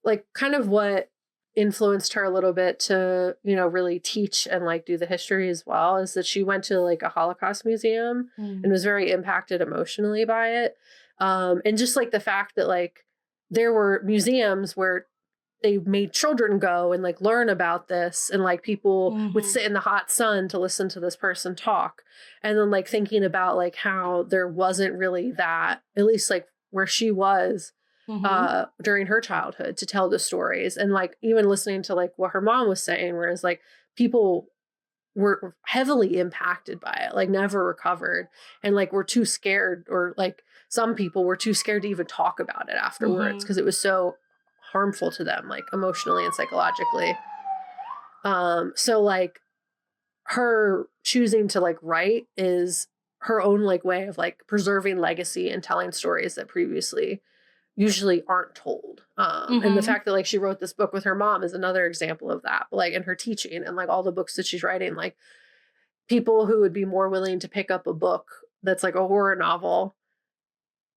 like kind of what influenced her a little bit to, you know, really teach and like do the history as well, is that she went to like a Holocaust museum and was very impacted emotionally by it. And just like the fact that like there were museums where they made children go and like learn about this, and like people would sit in the hot sun to listen to this person talk, and then like thinking about like how there wasn't really that, at least like where she was during her childhood, to tell the stories, and like even listening to like what her mom was saying, whereas like people were heavily impacted by it, like never recovered, and like were too scared, or like some people were too scared to even talk about it afterwards because it was so harmful to them, like emotionally and psychologically. So like her choosing to like write is her own like way of like preserving legacy and telling stories that previously usually aren't told. And the fact that like she wrote this book with her mom is another example of that. But like in her teaching and like all the books that she's writing, like people who would be more willing to pick up a book that's like a horror novel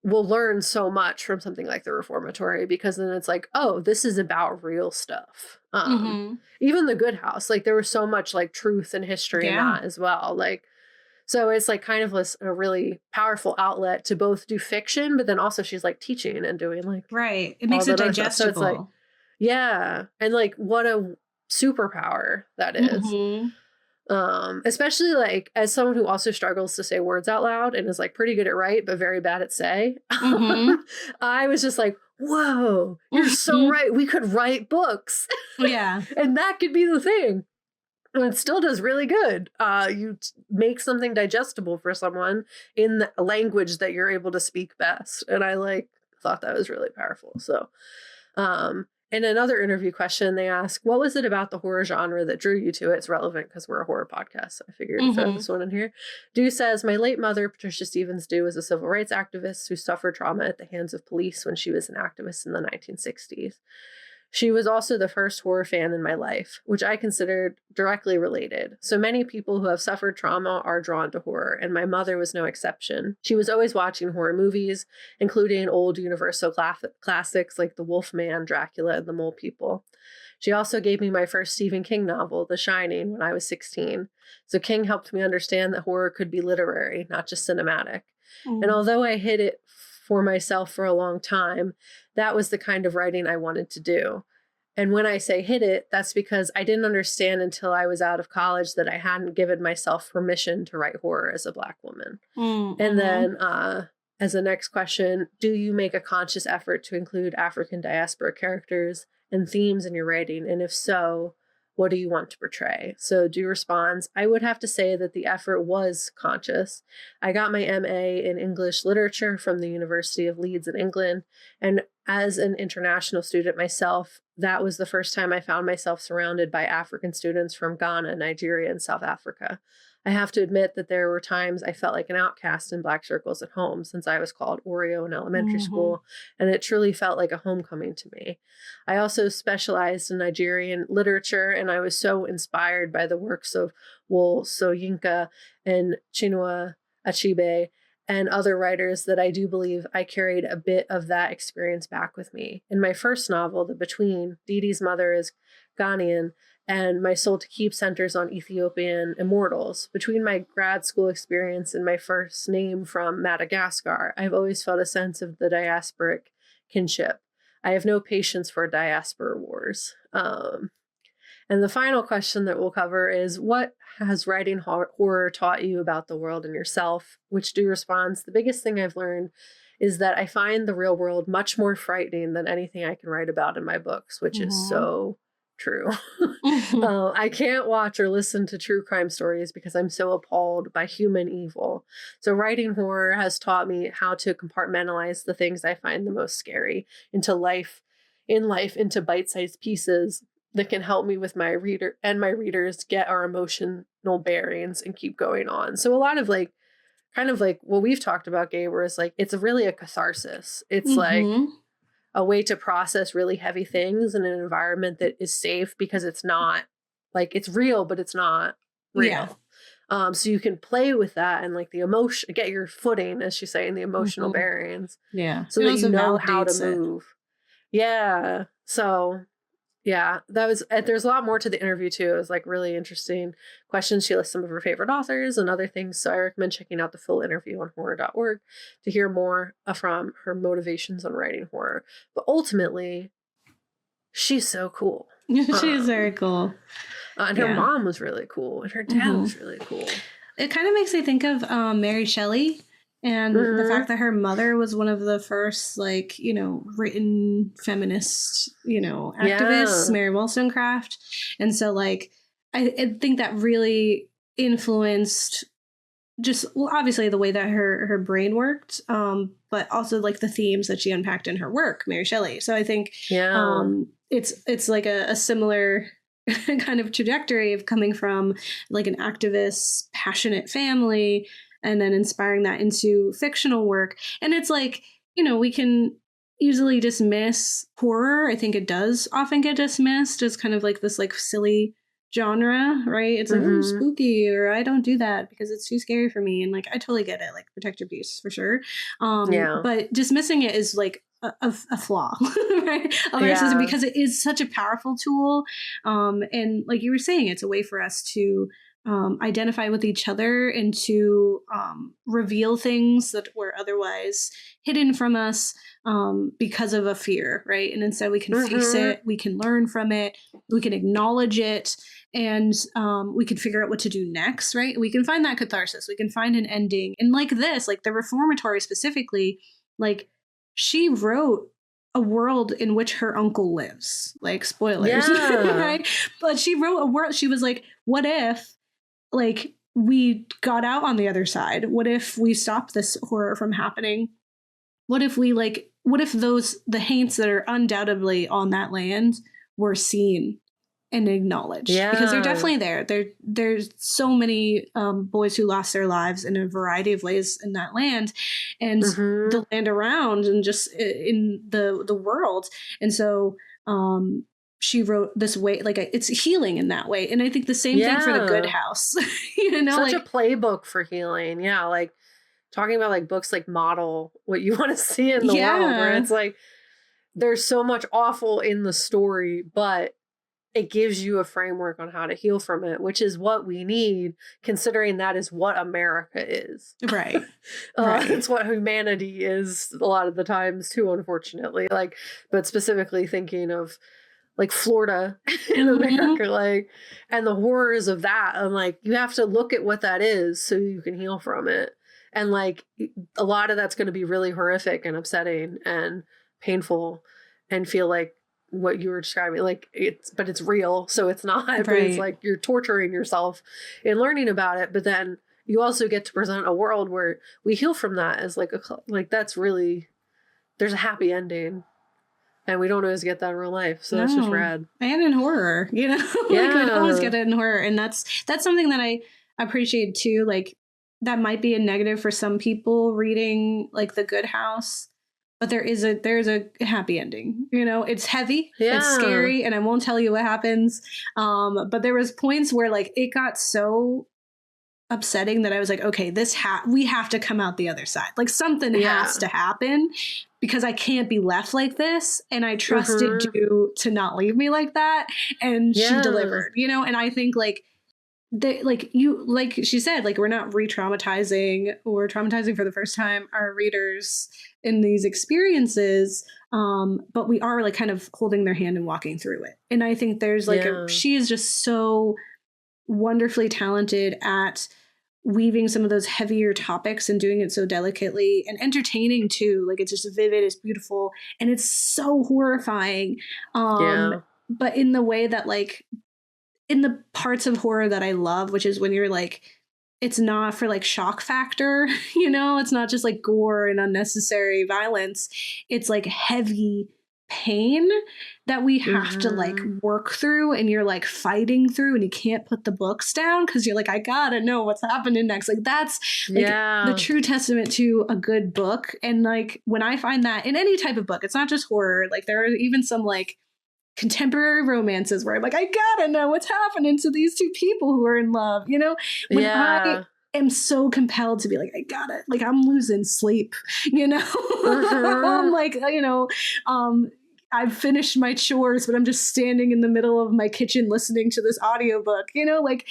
will learn so much from something like The Reformatory, because then it's like, oh, this is about real stuff. Even The Good House, like there was so much like truth and history in that as well. Like, so it's like kind of a really powerful outlet to both do fiction, but then also she's like teaching and doing like it makes it digestible. So it's like, yeah, and like what a superpower that is. Especially like as someone who also struggles to say words out loud and is like pretty good at write but very bad at say. I was just like, whoa, you're so right. We could write books. And that could be the thing. And it still does really good. You make something digestible for someone in the language that you're able to speak best. And I like thought that was really powerful. So in another interview question, they ask, what was it about the horror genre that drew you to it? It's relevant because we're a horror podcast. So I figured to throw this one in here. Due says, my late mother, Patricia Stevens Due, was a civil rights activist who suffered trauma at the hands of police when she was an activist in the 1960s. She was also the first horror fan in my life, which I considered directly related. So many people who have suffered trauma are drawn to horror, and my mother was no exception. She was always watching horror movies, including old Universal classics like The Wolf Man, Dracula, and The Mole People. She also gave me my first Stephen King novel, The Shining, when I was 16. So King helped me understand that horror could be literary, not just cinematic. And although I hid it for myself for a long time, that was the kind of writing I wanted to do. And when I say hid it, that's because I didn't understand until I was out of college that I hadn't given myself permission to write horror as a Black woman. And then as the next question, do you make a conscious effort to include African diaspora characters and themes in your writing? And if so, what do you want to portray? So Due responds, I would have to say that the effort was conscious. I got my MA in English literature from the University of Leeds in England. And as an international student myself, that was the first time I found myself surrounded by African students from Ghana, Nigeria, and South Africa. I have to admit that there were times I felt like an outcast in Black circles at home, since I was called Oreo in elementary school, and it truly felt like a homecoming to me. I also specialized in Nigerian literature, and I was so inspired by the works of Wole Soyinka and Chinua Achebe and other writers that I do believe I carried a bit of that experience back with me. In my first novel, The Between, Dee Dee's mother is Ghanaian, and My Soul to Keep centers on Ethiopian immortals. Between my grad school experience and my first name from Madagascar, I've always felt a sense of the diasporic kinship. I have no patience for diaspora wars. And the final question that we'll cover is, what has writing horror taught you about the world and yourself? Which Due responds, the biggest thing I've learned is that I find the real world much more frightening than anything I can write about in my books, which is so true. I can't watch or listen to true crime stories because I'm so appalled by human evil. So writing horror has taught me how to compartmentalize the things I find the most scary into into bite-sized pieces that can help me with my reader and my readers get our emotional bearings and keep going on. So a lot of like, kind of like what we've talked about, Gabe, where it's like, it's really a catharsis. It's like a way to process really heavy things in an environment that is safe, because it's not like, it's real, but it's not real. So you can play with that and like the emotion, get your footing, as she's saying, the emotional bearings. Yeah. So It that also you know how to validates it. move. Yeah. So yeah, that was, there's a lot more to the interview too. It was like really interesting questions. She lists some of her favorite authors and other things. So I recommend checking out the full interview on horror.org to hear more from her motivations on writing horror. But ultimately, she's so cool. She is very cool. And her mom was really cool. And her dad was really cool. It kind of makes me think of Mary Shelley. And the fact that her mother was one of the first, like, you know, written feminist, you know, activists, Mary Wollstonecraft. And so, like, I think that really influenced just, well, obviously the way that her brain worked, but also, like, the themes that she unpacked in her work, Mary Shelley. So I think it's like a similar kind of trajectory of coming from, like, an activist, passionate family, and then inspiring that into fictional work. And it's like, you know, we can easily dismiss horror. I think it does often get dismissed as kind of like this like silly genre, right? It's like, oh, spooky, or I don't do that because it's too scary for me. And like, I totally get it, like protect your peace for sure. But dismissing it is like a flaw, right? Of our system, because it is such a powerful tool. And like you were saying, it's a way for us to identify with each other and to reveal things that were otherwise hidden from us because of a fear, right? And instead we can face it, we can learn from it, we can acknowledge it, and we can figure out what to do next, right? We can find that catharsis, we can find an ending. And like this, like the Reformatory specifically, like she wrote a world in which her uncle lives, like spoilers, right? But she wrote a world, she was like, what if like we got out on the other side? What if we stopped this horror from happening? What if we what if the haints that are undoubtedly on that land were seen and acknowledged? Because they're definitely there. There's so many boys who lost their lives in a variety of ways in that land, and the land around, and just in the world. And so she wrote this way, like it's healing in that way. And I think the same thing for the Good House. You know, such a playbook for healing. Yeah, like talking about like books like model what you want to see in the world, where it's like there's so much awful in the story, but it gives you a framework on how to heal from it, which is what we need, considering that is what America is. Right. It's what humanity is a lot of the times too, unfortunately. Like, but specifically thinking of like Florida in America, like, and the horrors of that. And like, you have to look at what that is so you can heal from it. And like, a lot of that's going to be really horrific and upsetting and painful and feel like what you were describing, like but it's real. So it's not, but it's like you're torturing yourself in learning about it. But then you also get to present a world where we heal from that as like that's really, there's a happy ending. And we don't always get that in real life. So that's just rad. And in horror, you know? Like we don't always get it in horror. And that's something that I appreciate too. Like that might be a negative for some people reading like The Good House. But there's a happy ending. You know, it's heavy, it's scary, and I won't tell you what happens. But there was points where like it got so upsetting that I was like, okay, we have to come out the other side. Like something has to happen because I can't be left like this. And I trusted you to not leave me like that. And she delivered, you know? And I think like she said, like, we're not re-traumatizing or traumatizing for the first time our readers in these experiences. But we are like kind of holding their hand and walking through it. And I think there's like she is just so wonderfully talented at weaving some of those heavier topics and doing it so delicately and entertaining too. Like it's just vivid, it's beautiful, and it's so horrifying. But in the way that like in the parts of horror that I love, which is when you're like, it's not for like shock factor, you know, it's not just like gore and unnecessary violence. It's like heavy pain that we have to like work through, and you're like fighting through, and you can't put the books down because you're like, I gotta know what's happening next. Like that's like the true testament to a good book. And like when I find that in any type of book, it's not just horror, like there are even some like contemporary romances where I'm like, I gotta know what's happening to these two people who are in love, you know? When I am so compelled to be like, I gotta, like, I'm losing sleep, you know? I'm like, you know, I've finished my chores, but I'm just standing in the middle of my kitchen listening to this audiobook, you know, like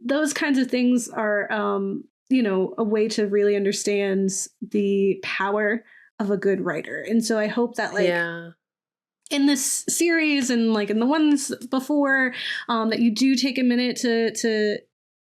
those kinds of things are, you know, a way to really understand the power of a good writer. And so I hope that like in this series and like in the ones before, that you do take a minute to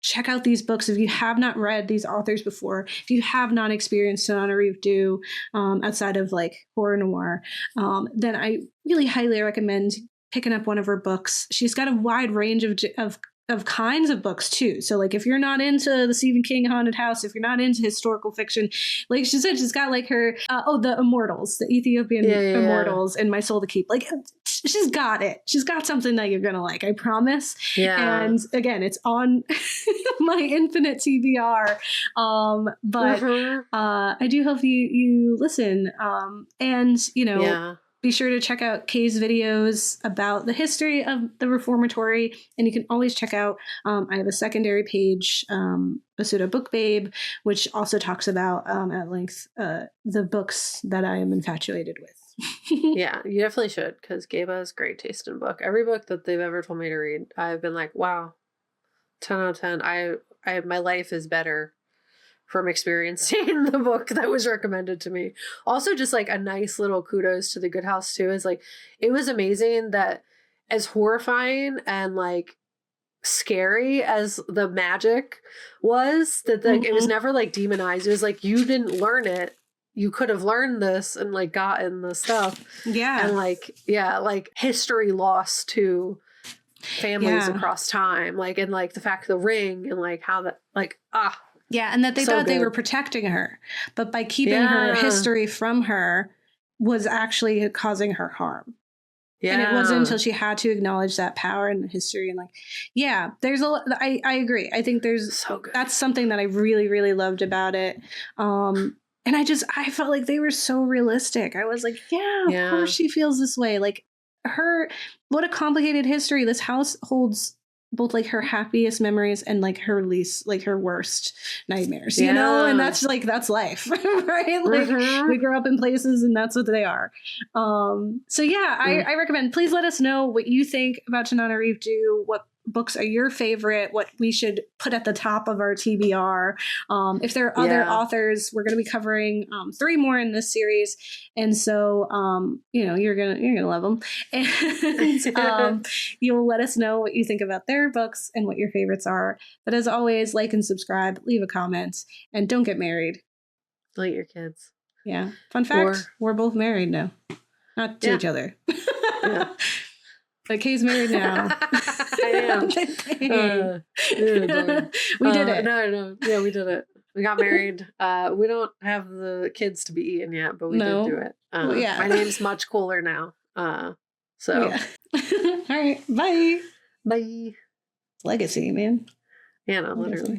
check out these books. If you have not read these authors before, if you have not experienced Tananarive Due outside of like horror noir, then I really highly recommend picking up one of her books. She's got a wide range of kinds of books too. So like if you're not into the Stephen King haunted house, if you're not into historical fiction, like she said, she's got like her the Immortals, the Ethiopian Immortals, and My Soul to Keep. Like she's got it. She's got something that you're gonna like, I promise. And again, it's on my infinite TBR. But I do hope you listen. And you know, be sure to check out Kay's videos about the history of the reformatory. And you can always check out, I have a secondary page, Basuda Book Babe, which also talks about at length the books that I am infatuated with. Yeah, you definitely should, because Gabe has great taste in book. Every book that they've ever told me to read, I've been like, wow, 10 out of 10. I my life is better from experiencing the book that was recommended to me. Also, just like a nice little kudos to the Good House too, is like, it was amazing that as horrifying and like scary as the magic was, that like it was never like demonized. It was like, you didn't learn it. You could have learned this and like gotten the stuff. Yeah. And like, like history lost to families across time. Like, and like the fact of the ring and like how that like, yeah, and that they thought they were protecting her, but by keeping her history from her was actually causing her harm. Yeah. And it wasn't until she had to acknowledge that power and the history and like, there's I agree. I think there's, that's something that I really, really loved about it. And I felt like they were so realistic. I was like, of course she feels this way. Like what a complicated history. This house holds both like her happiest memories and like her least, like her worst nightmares, you know? And that's like, that's life, right? Like we grow up in places and that's what they are. So I recommend, please let us know what you think about Tananarive Due, what books are your favorite, what we should put at the top of our TBR. If there are other authors, we're going to be covering 3 more in this series. And so, you know, you're going to love them. And you'll let us know what you think about their books and what your favorites are. But as always, like and subscribe, leave a comment, and don't get married. Delete your kids. Yeah. Fun fact, we're both married now. Not to each other. But Kay's married now. I am. We did it. No. Yeah, we did it. We got married. We don't have the kids to be eaten yet, but we did do it. My name's much cooler now. So. All right. Bye. Bye. Legacy, man. Yeah, no, literally.